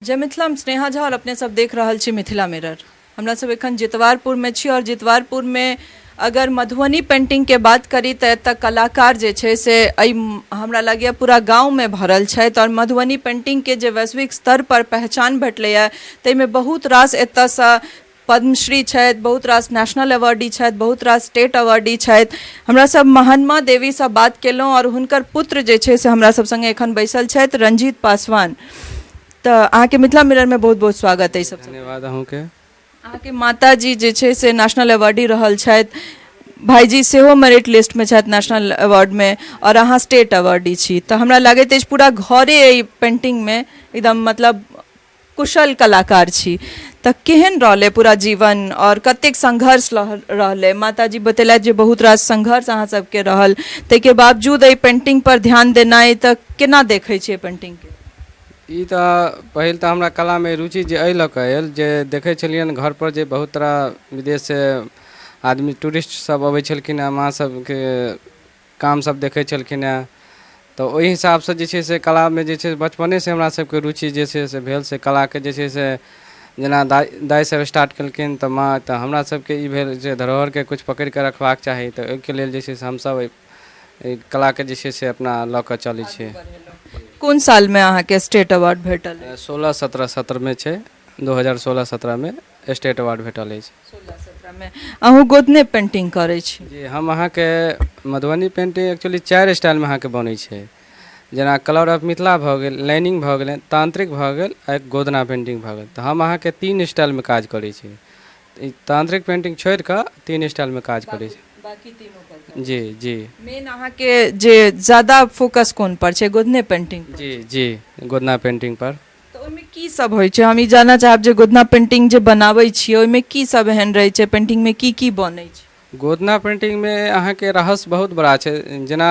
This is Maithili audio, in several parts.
जय मिथिला, हम स्नेहा झा और अपने सब देख रहल छी मिथिला मिरर। हमरा सब एखन जितवारपुर में छी और जितवारपुर में अगर मधुबनी पेंटिंग के बात करी तो एतऽ कलाकार जे छै से हमरा लगैए पूरा गाँव में भरल छथि और मधुबनी पेंटिंग के जे वैश्विक स्तर पर पहचान भेटलैए ताहिमे बहुत रास एतऽसँ पद्मश्री छथि, बहुत रास नेशनल अवार्डी छथि, बहुत रास स्टेट अवार्डी छथि। हमरा सब महात्मा देवी से बात केलहुँ और हुनकर पुत्र जे छै से हमरा सब संगे एखन बैसल छथि, रंजीत पासवान। तो अहाँके मिथिला मिरर में बहुत बहुत स्वागत है। सब धन्यवाद अहूँके। अहाँके माताजी जे छै से नेशनल अवार्डी रहल छथि, भाईजी सेहो मेरिट लिस्ट में छथि नेशनल अवार्ड में, और अहाँ स्टेट अवार्डी छी। तो हमरा लागैत अछि पूरा घरे एहि पेंटिंग में एकदम मतलब कुशल कलाकार छी। तो केहन रहलै पूरा जीवन और कतेक संघर्ष रहलै? माताजी बतेलथि जे बहुत रास संघर्ष अहाँ सबके रहल, ताहिके बावजूद एहि पेंटिंग पर ध्यान देनाइ, तो केना देखै छियै पेंटिंग के? ई तो पहिल तो हमरा कला में रुचि जे एहि लऽ कऽ आयल जे देखै छलियनि घर पर जे बहुत तरह विदेश से आदमी टूरिस्ट सब अबै छलखिन हैं, माँ सबके काम सब देखै छलखिन हैं। तो ओहि हिसाब से जे छै से कला में जे छै बचपने से हमरा सबके रुचि जे छै से भेल से कला के जे छै से जेना दाइ सब स्टार्ट केलखिन तऽ माँ तऽ हमरा सबके ई भेल जे धरोहर के कुछ पकड़ि के रखबाक चाही। तऽ ओहिके लेल जे छै से हमसब कला के जे छै से अपना लऽ कऽ चलै छियै। कोन साल में अहाँके स्टेट अवार्ड भेटल? 16-17 में छै, 2016-17 में स्टेट अवार्ड भेटल अछि। 16-17 में अहूँ गोदने पेंटिंग करै छी? जी, हम अहाँके मधुबनी पेंटिंग एक्चुअली 4 स्टाइल में अहाँके बनै छै। जेना कलर ऑफ मिथिला भऽ गेल, लाइनिंग भऽ गेल, तांत्रिक भऽ गेल, एक गोदना पेंटिंग भऽ गेल। तऽ हम अहाँके 3 स्टाइल में काज करै छी। ई तांत्रिक पेंटिंग छोड़ि कऽ 3 स्टाइल में काज करै छी। बाकी तीनों पर? जी जी। मेन अहाँके जे ज्यादा फोकस कोन पर छै? गोदने पेंटिंग पर? जी जी, गोदना पेंटिंग पर। तो ओहिमे की सब होइ छै? हम ई जानना चाहब जे गोदना पेंटिंग जे बनाबै छियै ओहिमे की सब एहन रहै छै? पेंटिंग में की बनै छै? गोदना पेंटिंग में अहाँके रहस्य बहुत बड़ा छै। जेना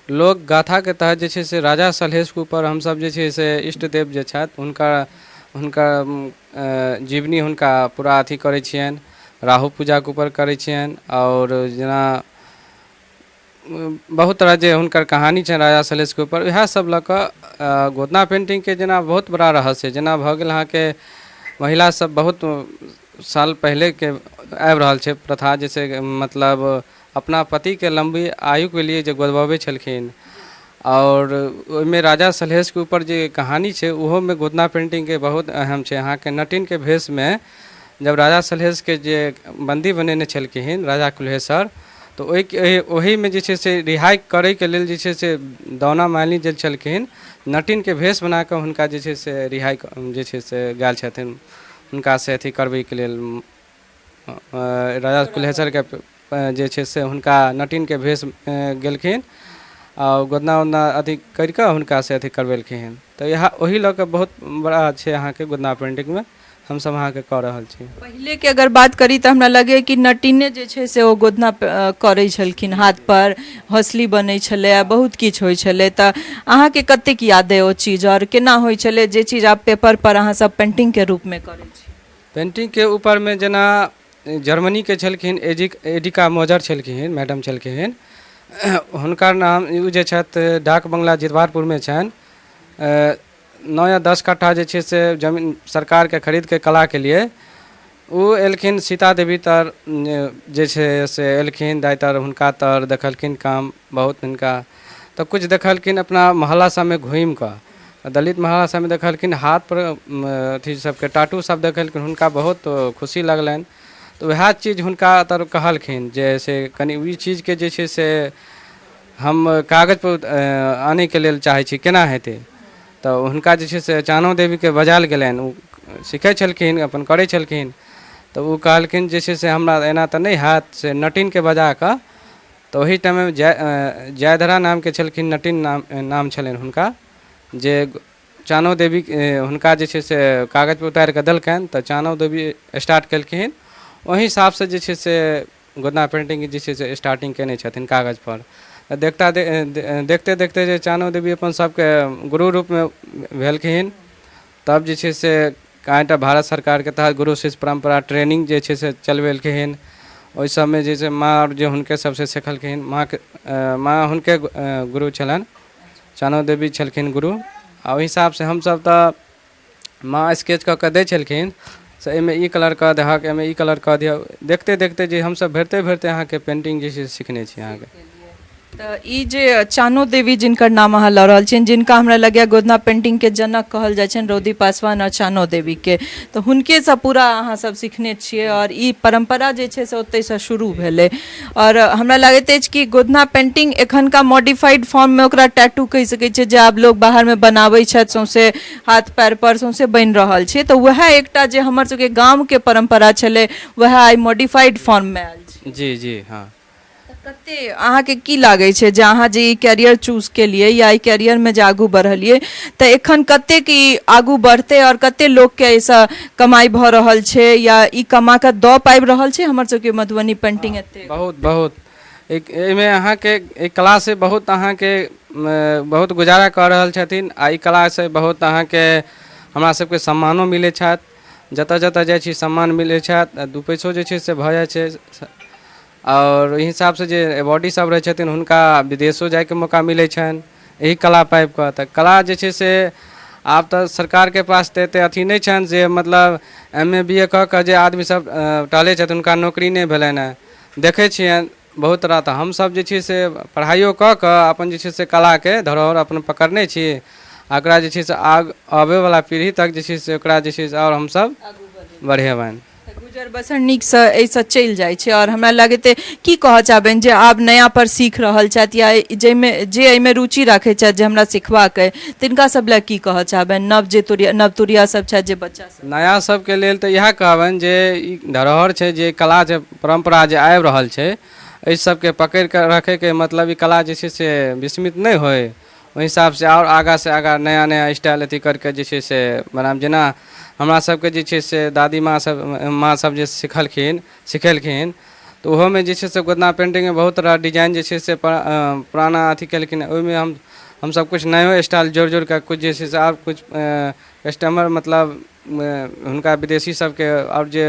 लोक गाथा के तहत जे छै से राजा सलहेश के ऊपर हमसब जे छै से इष्ट देव जे छथि हुनकर जीवनी हुनका पूरा अथी करै छियनि, राहु पूजा के ऊपर करै छियनि। और जेना बहुत तरह जे हुनकर कहानी छनि राजा सलहेश के ऊपर, वएह सब लऽ कऽ गोदना पेंटिंग के जेना बहुत बड़ा रहस्य जेना भऽ गेल अहाँके महिला सब बहुत साल पहले के आबि रहल छै प्रथा, जैसे मतलब अपना पति के लंबी आयु के लिए जो गोदवाबै छलखिन। और ओहिमे राजा सलहेश के ऊपर जे कहानी छै ओहो में गोदना पेंटिंग के बहुत अहम छै। अहाँके नटिन के भेष में जब राजा सलहेश के जे बंदी बनेने छलखिन राजा कुल्हेश्वर, तो ओही में जे छै से रिहाई करे के लेल जे छै से दौना मालिनी जे छलखिन नटिन के भेष बना कऽ हुनका जे छै से रिहाई जे छै से गेल छथिन, हुनका से अथी करबै के लेल राजा कुल्हेश्वर के जे छै से हुनका नटिन के भेष गेलखिन और गोदना उदना अथी करि कऽ हुनका से अथी करवेलखिन। तो यहाँ ओही लऽ कऽ बहुत बड़ा छै अहाँके गोदना पेंटिंग में हमसब अहाँके कऽ रहल छी। पहले के अगर बात करी तो हमरा लगे कि नटिने जे छै से ओ गोदना करै छलखिन, हाथ पर हौसली बनै छलै, बहुत किछु होइ छलै। तऽ अहाँके कतेक याद है ओ चीज और केना होइ छलै जे चीज आप पेपर पर अहाँ सब पेंटिंग के रूप में करै छी? पेंटिंग के ऊपर में जेना जर्मनी के छलखिन एडिका मोजर छलखिन, मैडम छलखिन, हुनकर नाम ओ जे छथि डाक बंगला जितवारपुर में छनि। 9 या 10 कट्ठा जे छै से जमीन सरकार के खरीद के कला के लिए वो एलखिन। सीता देवी तर जे छै से एलखिन, दाइ तर हुनका तर देखलखिन काम बहुत हुनका। तो कुछ देखलखिन अपना मोहल्ला सब में घूमि कऽ, दलित मोहल्ला सब में देखलखिन, हाथ पर अथी सबके टाटू सब देखलखिन, हुनका बहुत खुशी लगलनि। तो वह चीज हुनका तर कहलखिन जैसे कनी ई चीज के जे छै से हम कागज पर आने के लेल चाहै छी, केना हेतै? तो हुनका जे छै से चानो देवी के बजायल गेलनि, ओ सीखै छलखिन, अपन करै छलखिन। तो वो कहलखिन जे छै से हमरा एना तऽ नहीं हैत, से नटिन के बजा कऽ। तो वही टाइम में जयधरा नाम के छलखिन, नटिन नाम छलनि हुनका, जे चानो देवी हुनका जे छै से कागज पर उतारि कऽ देलकनि। तो चानो देवी स्टार्ट केलखिन, वही हिसाब से जे छै से गोदना पेंटिंग जे छै से स्टार्टिंग केने छथिन कागज पर। देखते देखते जे चानो देवी अपन सबके गुरु रूप में भेलखिन। तब जे छै से कईटा भारत सरकार के तहत गुरु शिष्य परंपरा ट्रेनिंग जे छै से चलवेलखिन। ओहि सबमें जे छै माँ और जे हुनके सबसे सीखलखिन, माँ हुनके गुरु छलनि, चानो देवी छलखिन गुरु। आ ओहि हिसाब से हमसब तऽ माँ स्केच कऽ के दै छलखिन से एहिमे ई कलर कऽ दहक, एहिमे ई कलर कऽ दियौ। देखते देखते जे हमसब भरिते भरिते अहाँके पेंटिंग जे छै से सीखने छी अहाँके। तो ई जे चानो देवी जिनकर नाम अहाँ लऽ रहल छियनि, जिनका हमरा लगैया गोदना पेंटिंग के जनक कहल जाइ छनि, रौदी पासवान और चानो देवी के, तो हुनके से पूरा अहाँ सब सीखने छियै और ई परंपरा जे छै से ओतै से शुरू भेलै। और हमरा लागैत अछि कि गोदना पेंटिंग एखनका मॉडिफाइड फॉर्म में ओकरा टैटू कहि सकै छै, जे आब लोग बाहर में बनाबै छथि, सौंसे हाथ पैर पर सौंसे बनि रहल छै। तो वएह एकटा जे हमर सबके गाम के परंपरा छलै वएह आइ मॉडिफाइड फॉर्म में आयल छै। जी जी हाँ। कते अहाँके की लागै छै जे अहाँ जे ई कैरियर चूज केलिए या ई कैरियर में जे आगू बढ़लिए तऽ एखन कते की आगू बढ़ते और कते लोग के ऐसा कमाई भ रहल छै या ई कमा के दऽ पाबि रहल छै हमर सबके मधुबनी पेंटिंग एते? बहुत बहुत एहिमे अहाँके एक कला से बहुत अहाँके बहुत गुजारा कऽ रहल छथिन आ ई कला से बहुत अहाँके हमरा सबके सम्मानो मिलै छथि, जतऽ जतऽ जाइ छी सम्मान मिलै छथि, दू पैसो जे छै से भऽ जाइ छै। और एहि हिसाब से जे अवार्डी सब रहै छथिन हुनका विदेशो जायके मौका मिलै छनि एही कला पाबि कऽ। तऽ कला जे छै से आब तऽ सरकार के पास तऽ एते अथी नहि छनि जे मतलब MA BA कऽ कऽ जे आदमी सब टहलै छथि हुनका नौकरी नहि भेलनि हैं। देखै छियनि बहुत तरह। तऽ हमसब जे छै से पढ़ाइयो कऽ कऽ अपन जे छै से कलाके धरोहर अपन पकड़ने छी, एकरा जे छै से आबैवला पीढ़ी तक जे छै से ओकरा जे छै से आओर हमसब बढ़ेबनि। गुजर बसर नीक से एहिसँ चलि जाइ छै। और हमरा लागैते की कहऽ चाहबनि जे आब नया पर सीख रहल छथि या जाहिमे जे एहिमे रुचि राखै छथि जे हमरा सिखबाक अइ, तिनका सब लए की कहऽ चाहबनि? नवतुरिया सब छथि जे बच्चा सब नया सबके लेल तऽ इएह कहबनि जे ई धरोहर छै, जे कला जे परम्परा जे आबि रहल छै, एहि सबके पकड़ि कऽ रखैके मतलब ई कला जे छै से विस्मित नहि होय। ओहि हिसाब से और आगाँ से आगाँ नया नया स्टाइल अथी करके जे छै से बनाब। जेना हमरा सबके जे छै से दादी माँ सब जे सिखेलखिन तऽ ओहोमे जे छै से गोदना पेंटिंगमे बहुत तरह डिजाइन जे छै से पुराना अथी केलखिन। ओहिमे हमसब कुछ नयो स्टाइल जोड़ि जोड़ि कऽ कुछ जे छै से और कुछ कस्टमर मतलब हुनका विदेशी सबके और जे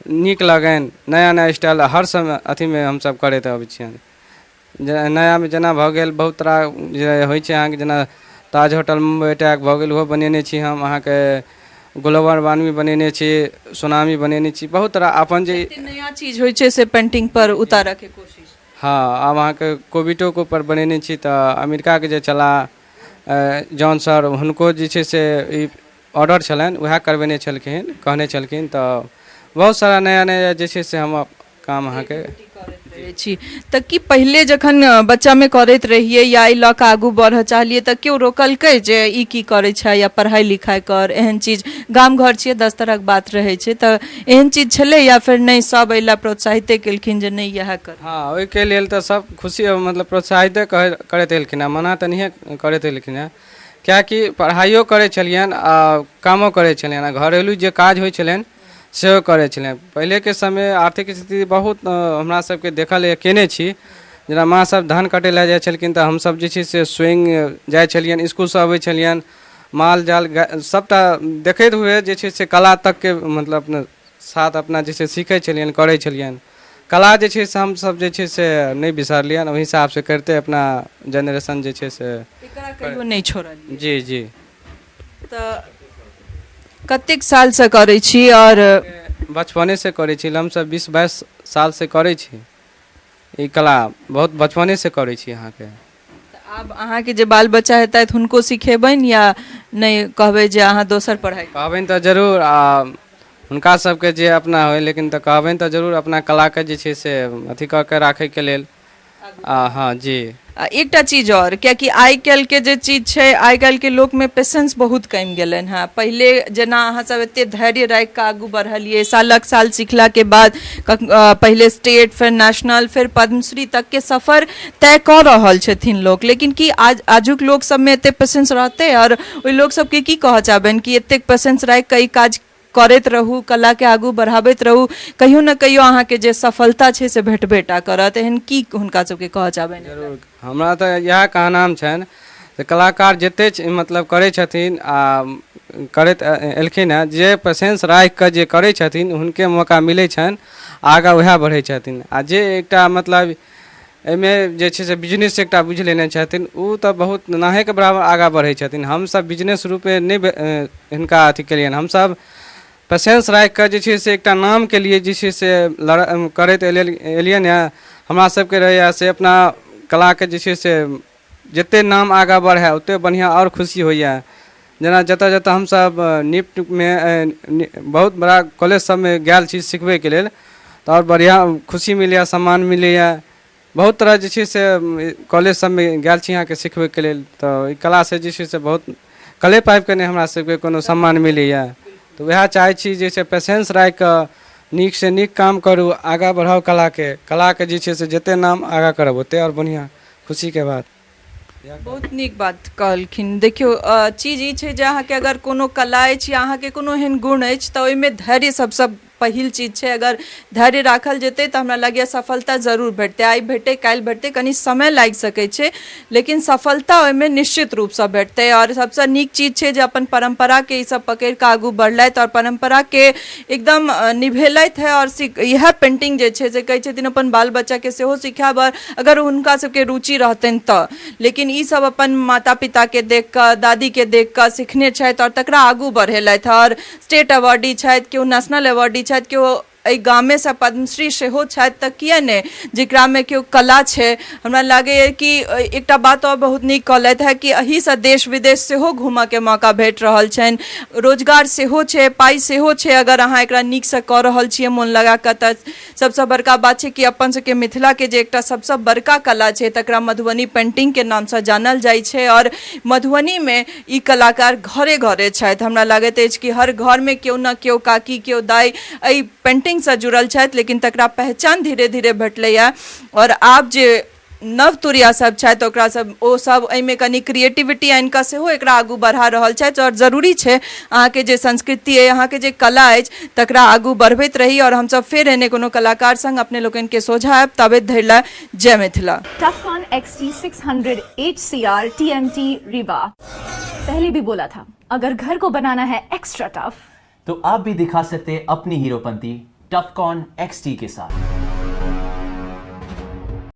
नीक लगनि नया नया स्टाइल हर समय अथीमे हमसब करैत अबै छियनि। नयामे जेना भऽ गेल बहुत तरह जे होइ छै अहाँके, जेना ताज होटल मुंबई अटैक भऽ गेल, ओहो बनेने छी हम अहाँके। ग्लोबल वार्मिंग बनेने छी, सुनामी बनेने छी, बहुत तरह अपन जे नया चीज होइ छै से पेंटिंग पर उतारऽ के कोशिश। हाँ, आब अहाँके कोविडो के ऊपर बनेने छी। तऽ अमेरिकाके जे चला जॉन सर, हुनको जे छै से ई ऑर्डर छलनि, वएह करबेने छलखिन, कहने छलखिन। तऽ बहुत सारा नया नया जे छै से हम काम अहाँके छी। तऽ कि पहिले जखन बच्चा में करैत रहिए या ई लऽ कऽ आगू बढ़ऽ चाहलिए तऽ केओ रोकलकै जे ई की करै छै या पढ़ाई लिखाई कर, एहन चीज? गाम घर छियै, 10 तरहक बात रहै छै, तऽ एहन चीज छलै या फिर नहीं सब एहिला प्रोत्साहिते केलखिन जे नहीं इएह कर? हाँ, ओहिके लेल तऽ सब खुशी मतलब प्रोत्साहिते करैत एलखिन हैं, मना तऽ नहिए करैत एलखिन हैं। किएकि पढ़ाइयो करै छलियनि आ कामो करै छलियनि आ घरेलू जे काज होइ छलनि सेहो करै छलनि। पहिलेके समय आर्थिक स्थिति बहुत हमरा सबके देखल केने छी। जेना माँ सब धान कटै लए जाइ छलखिन तऽ हमसब जे छै से स्वयं जाइ छलियनि, इसकुलसँ अबै छलियनि, माल जाल सबटा देखैत हुए जे छै से कला तकके मतलब अपना साथ अपना जे छै सीखै छलियनि, करै छलियनि। कला जे छै से हमसब जे छै से नहीं बिसरलियनि, ओहि हिसाब से करते अपना जनरेशन जे छै से एकरा कहियो नहीं छोड़लिए। जी जी। तऽ कतेक साल से करै छी? और बचपने से करै छी, हमसब 20-22 साल से करै छी ई कला, बहुत बचपने से करै छी अहाँके। आब अहाँके जे बाल बच्चा हेतथि हुनको सिखेबनि या नहीं कहबै जे अहाँ दोसर पढ़ाई? कहबनि तऽ जरूर, आ हुनका सबके जे अपना होय, लेकिन तऽ कहबनि तऽ जरूर अपना कलाके जे छै से अथी कऽ के राखैके लेल। हाँ जी। एकटा चीज और, कियाकि आइ काल्हि के जे चीज छै, आइ काल्हि के लोक में पेशेंस बहुत कमि गेलनि हैं। पहिले जेना अहाँ सब एते धैर्य राखि कऽ आगू बढ़लिए, सालक साल सिखला के बाद पहिले स्टेट, फिर नेशनल, फिर पद्मश्री तक के सफर तय कऽ रहल छथिन लोग। लेकिन कि आजुक लोक सब में एते पेशेंस रहते? और ओइ लोग सबके की कहऽ चाहबनि कि एतेक पेशेंस राखि कऽ ई काज करैत रहू, कला के आगू बढ़ाबैत रहू, कहियो न कहियो अहाँ के जे सफलता छै से भेटबेटा करत? एहन की हुनका सबके कहऽ चाहबनि? जरूर, हमरा तऽ इएह कहनाम छनि जे कलाकार जते मतलब करै छथिन आ करैत एलखिन हैं, जे पेशेंस राखि कऽ जे करै छथिन हुनके मौका मिलै छनि, आगाँ वएह बढ़ै छथिन। आ जे एकटा मतलब एहिमे जे छै से बिजनेस एकटा बुझि लेने छथिन, ओ तऽ बहुत नाहेके बराबर आगाँ बढ़ै छथिन। हमसभ बिजनेस रूपे नहि हिनका अथी केलियनि, हमसभ पेशेंस राखि कऽ जे छै से एकटा नामके लिए जे छै से करैत एलियनि हँ। हमरा सबके रहैए से अपना कलाके जे छै से जतेक नाम आगाँ बढ़ै ओतेक बढ़िआँ आओर खुशी होइए। जेना जतऽ जतऽ हमसभ निफ्टमे बहुत बड़ा कॉलेज सबमे गेल छी सिखबैके लेल, तऽ आओर बढ़िआँ खुशी मिलैए, सम्मान मिलैए। बहुत तरह जे छै से कॉलेज सबमे गेल छी अहाँके सिखबैके लेल, तऽ ई कलासँ जे छै से बहुत कले पाबिके नहि हमरा सबके कोनो सम्मान मिलैए। तऽ वएह चाहै छी जे छै पेशेंस राखि कऽ नीकसँ नीक काम करू, आगाँ बढ़ाउ कलाके जे छै से जतेक नाम आगाँ करब ओतेक आओर बढ़िआँ खुशीके बात। बहुत नीक बात कहलखिन। देखियौ चीज ई छै जे अहाँके अगर कोनो कला अछि या अहाँके कोनो एहन गुण अछि तऽ ओहिमे धैर्य सबसँ पहिल चीज छै। अगर धैर्य राखल जेतै तऽ हमरा लगैए सफलता जरूर भेटतै। आइ भेटै काल्हि भेटतै, कनि समय लागि सकै छै, लेकिन सफलता ओहिमे निश्चित रूपसँ भेटतै। आओर सबसँ नीक चीज छै जे अपन परम्पराके ईसब पकड़ि कऽ आगू बढ़लथि आओर परम्पराके एकदम निभेलथि है। आओर इएह पेंटिंग जे छै से कहै छथिन अपन बाल बच्चाके सेहो सिखायब, अगर हुनका सबके रुचि रहतनि तऽ। लेकिन ई सब अपन माता पिताके देख कऽ, दादीके देख कऽ सिखने छथि आओर तकरा आगू बढ़ेलथि। आओर स्टेट अवार्डी छथि, केओ नेशनल अवार्डी छथि, केओ एहि गामेसँ पद्मश्री सेहो छथि, तऽ किए नहि जकरामे केओ कला छै। हमरा लागैए कि एकटा बात आओर बहुत नीक कहलथि है कि एहिसँ देश विदेश सेहो घूमऽके मौका भेट रहल छनि, रोजगार सेहो छै, पाइ सेहो छै, अगर अहाँ एकरा नीकसँ कऽ रहल छियै मोन लगा कऽ। तऽ सबसँ बड़का बात छै कि अपन सबके मिथिलाके जे एकटा सबसँ बड़का कला छै तकरा मधुबनी पेंटिंगके नामसँ जानल जाइ छै। आओर मधुबनीमे ई कलाकार घरे घरे छथि। हमरा लागैत अछि कि हर घरमे केओ ने केओ काकी, केओ दाइ एहि पेंटिंगसँ जुड़ल छथि, लेकिन तकरा पहचान धीरे धीरे भेटलैए। आओर आब जे नव तुरिया सब छथि ओकरा सब ओ सब एहिमे कनि क्रिएटिविटी आनि कऽ सेहो एकरा आगू बढ़ा रहल छथि। आओर जरूरी छै अहाँके जे संस्कृति अइ, अहाँके जे कला अछि तकरा आगू बढ़बैत रही। और हमसब फेर एहने कोनो कलाकार संग अपने लोकनिके सोझा आयब। ताबे धरि ला जय Mithila. टफकॉन XT 600 HCR TMT Rewa. पहले भी बोला था, अगर घर को बनाना है एक्स्ट्रा टफ तो आप भी दिखा सकते हैं अपनी हीरोपंती टफकॉन XT के साथ।